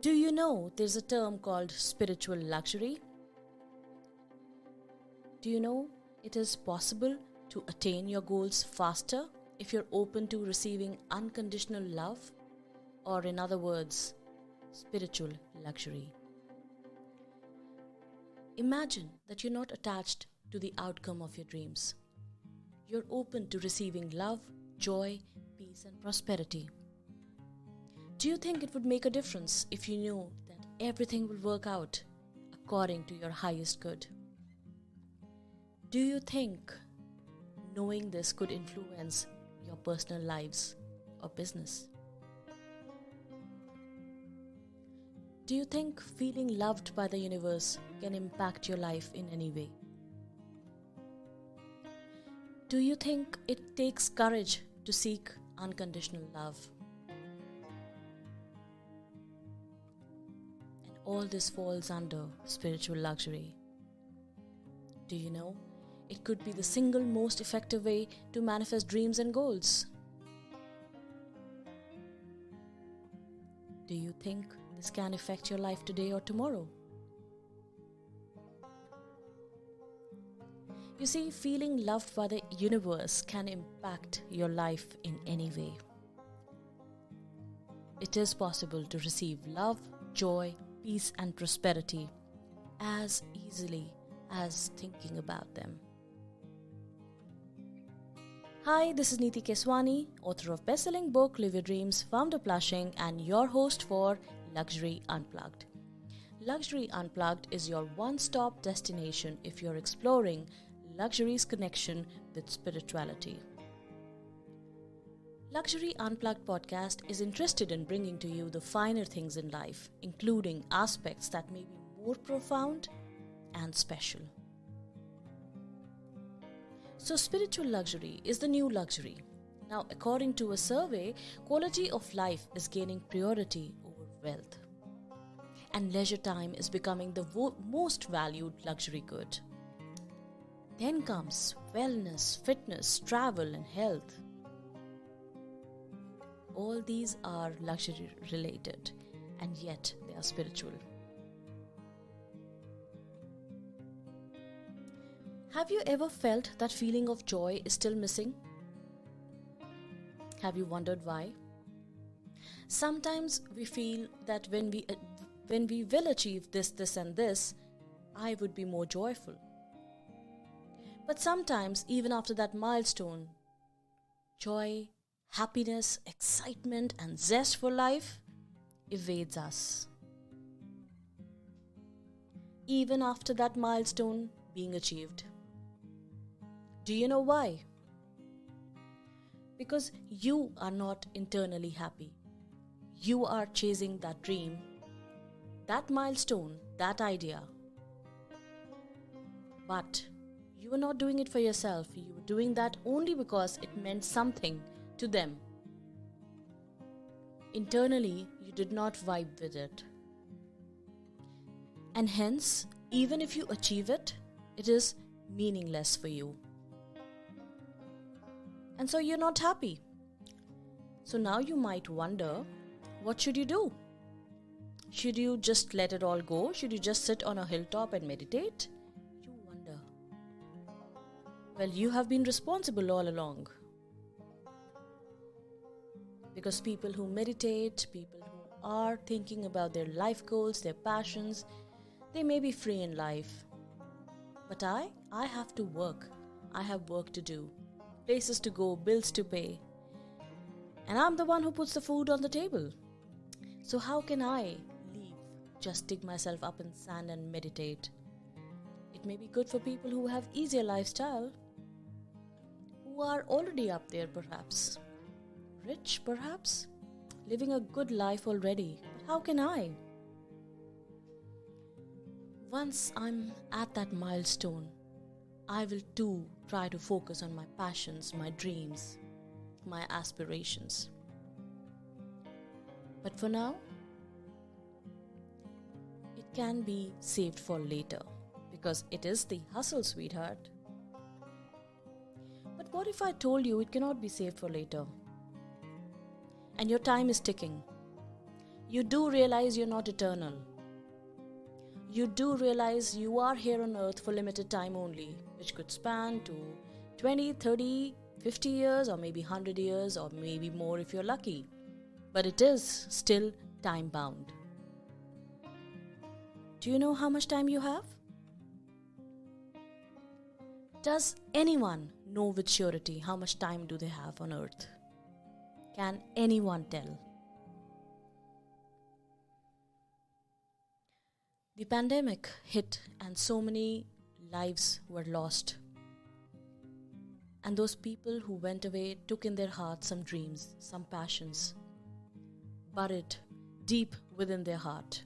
Do you know there's a term called spiritual luxury? Do you know it is possible to attain your goals faster if you're open to receiving unconditional love? Or, in other words, spiritual luxury. Imagine that you're not attached to the outcome of your dreams. You're open to receiving love, joy, peace, and prosperity. Do you think it would make a difference if you knew that everything will work out according to your highest good? Do you think knowing this could influence your personal lives or business? Do you think feeling loved by the universe can impact your life in any way? Do you think it takes courage to seek unconditional love? And all this falls under spiritual luxury. Do you know it could be the single most effective way to manifest dreams and goals? Do you think this can affect your life today or tomorrow? You see, feeling loved by the universe can impact your life in any way. It is possible to receive love, joy, peace, and prosperity as easily as thinking about them. Hi, this is Neeti Keswani, author of best-selling book Live Your Dreams, Founder Plushing, and your host for Luxury Unplugged. Luxury Unplugged is your one-stop destination if you're exploring luxury's connection with spirituality. Luxury Unplugged podcast is interested in bringing to you the finer things in life, including aspects that may be more profound and special. So spiritual luxury is the new luxury. Now, according to a survey, quality of life is gaining priority over wealth. And leisure time is becoming the most valued luxury good. Then comes wellness, fitness, travel, and health. All these are luxury related, and yet they are spiritual. Have you ever felt that feeling of joy is still missing? Have you wondered why? Sometimes we feel that when we will achieve this and this, I would be more joyful. But sometimes, even after that milestone, joy, happiness, excitement, and zest for life evades us. Even after that milestone being achieved. Do you know why? Because you are not internally happy. You are chasing that dream, that milestone, that idea. But you were not doing it for yourself. You were doing that only because it meant something to them. Internally, you did not vibe with it. And hence, even if you achieve it, it is meaningless for you. And so you're not happy. So now you might wonder, what should you do? Should you just let it all go? Should you just sit on a hilltop and meditate? You wonder. Well, you have been responsible all along. Because people who meditate, people who are thinking about their life goals, their passions, they may be free in life. But I have to work. I have work to do. Places to go, bills to pay. And I'm the one who puts the food on the table. So how can I just dig myself up in sand and meditate? It may be good for people who have easier lifestyle, who are already up there perhaps. Rich perhaps, living a good life already. But how can I? Once I'm at that milestone, I will too try to focus on my passions, my dreams, my aspirations. But for now, it can be saved for later because it is the hustle, sweetheart. But what if I told you it cannot be saved for later? And your time is ticking. You do realize you're not eternal. You do realize you are here on earth for limited time only, which could span to 20, 30, 50 years, or maybe 100 years, or maybe more if you're lucky. But it is still time bound. Do you know how much time you have? Does anyone know with surety how much time do they have on earth? Can anyone tell? The pandemic hit and so many lives were lost. And those people who went away took in their hearts some dreams, some passions, buried deep within their heart,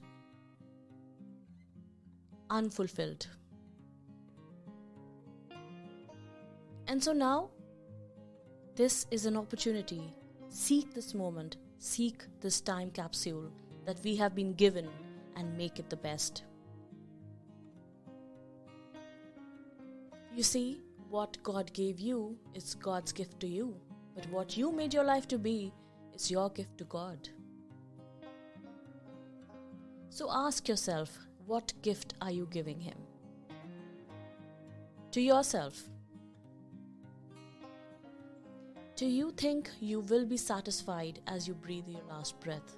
unfulfilled. And so now, this is an opportunity. Seek this moment, seek this time capsule that we have been given and make it the best. You see, what God gave you is God's gift to you, but what you made your life to be is your gift to God. So ask yourself, what gift are you giving Him? To yourself. Do you think you will be satisfied as you breathe your last breath?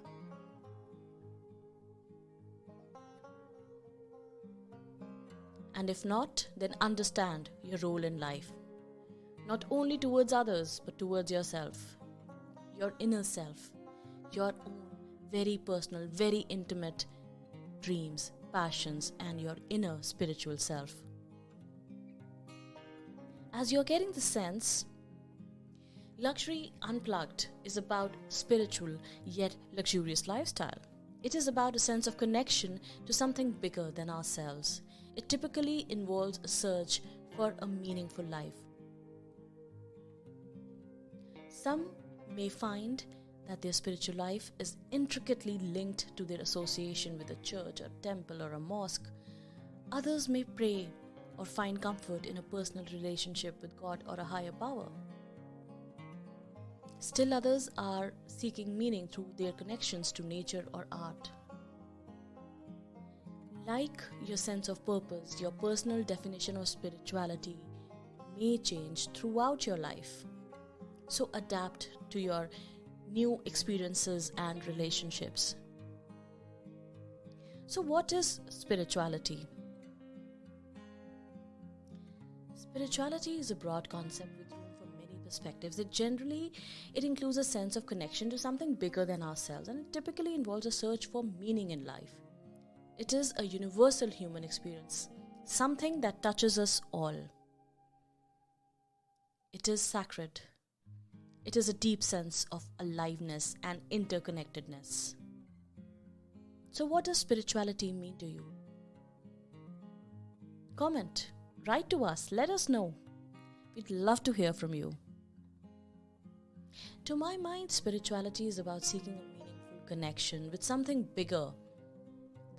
And if not, then understand your role in life. Not only towards others, but towards yourself. Your inner self. Your own very personal, very intimate dreams, passions, and your inner spiritual self. As you're getting the sense, Luxury Unplugged is about spiritual yet luxurious lifestyle. It is about a sense of connection to something bigger than ourselves. It typically involves a search for a meaningful life. Some may find that their spiritual life is intricately linked to their association with a church, a temple, or a mosque. Others may pray or find comfort in a personal relationship with God or a higher power. Still others are seeking meaning through their connections to nature or art. Like your sense of purpose, your personal definition of spirituality may change throughout your life. So adapt to your new experiences and relationships. So what is spirituality? Spirituality is a broad concept with room for many perspectives. It includes a sense of connection to something bigger than ourselves, and it typically involves a search for meaning in life. It is a universal human experience, something that touches us all. It is sacred. It is a deep sense of aliveness and interconnectedness. So what does spirituality mean to you? Comment, write to us, let us know. We'd love to hear from you. To my mind, spirituality is about seeking a meaningful connection with something bigger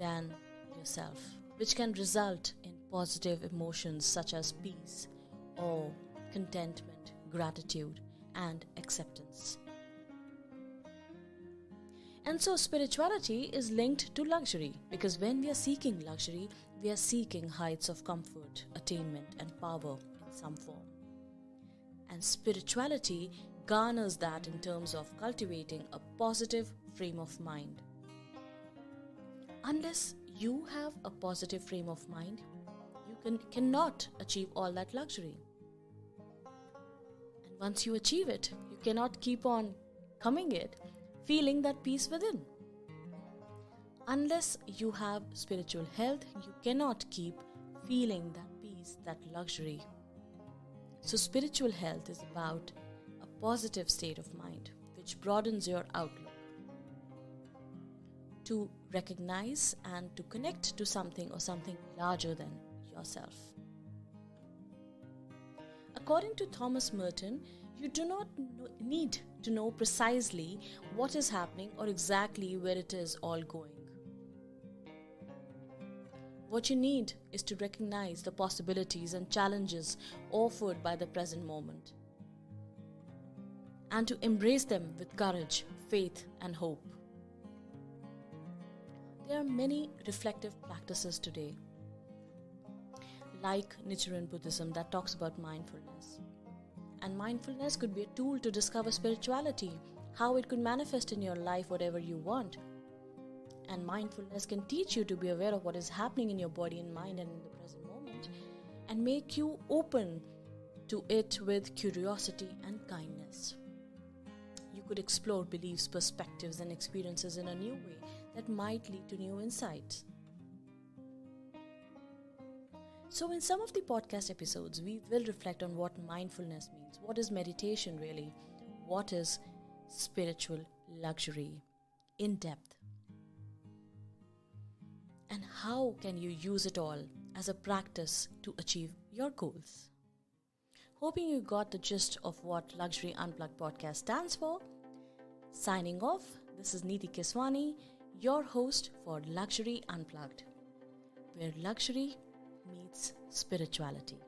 than yourself, which can result in positive emotions such as peace, awe, contentment, gratitude, and acceptance. And so spirituality is linked to luxury, because when we are seeking luxury, we are seeking heights of comfort, attainment, and power in some form. And spirituality garners that in terms of cultivating a positive frame of mind. Unless you have a positive frame of mind, you cannot achieve all that luxury. And once you achieve it, you cannot keep on coming it, feeling that peace within. Unless you have spiritual health, you cannot keep feeling that peace, that luxury. So spiritual health is about a positive state of mind, which broadens your outlook to recognize and to connect to something or something larger than yourself. According to Thomas Merton, you do not need to know precisely what is happening or exactly where it is all going. What you need is to recognize the possibilities and challenges offered by the present moment, and to embrace them with courage, faith, and hope. There are many reflective practices today, like Nichiren Buddhism that talks about mindfulness. And mindfulness could be a tool to discover spirituality, how it could manifest in your life, whatever you want. And mindfulness can teach you to be aware of what is happening in your body and mind and in the present moment, and make you open to it with curiosity and kindness. You could explore beliefs, perspectives, and experiences in a new way that might lead to new insights. So in some of the podcast episodes, we will reflect on what mindfulness means. What is meditation really? What is spiritual luxury in depth? And how can you use it all as a practice to achieve your goals? Hoping you got the gist of what Luxury Unplugged podcast stands for. Signing off, this is Neeti Keswani, your host for Luxury Unplugged, where luxury meets spirituality.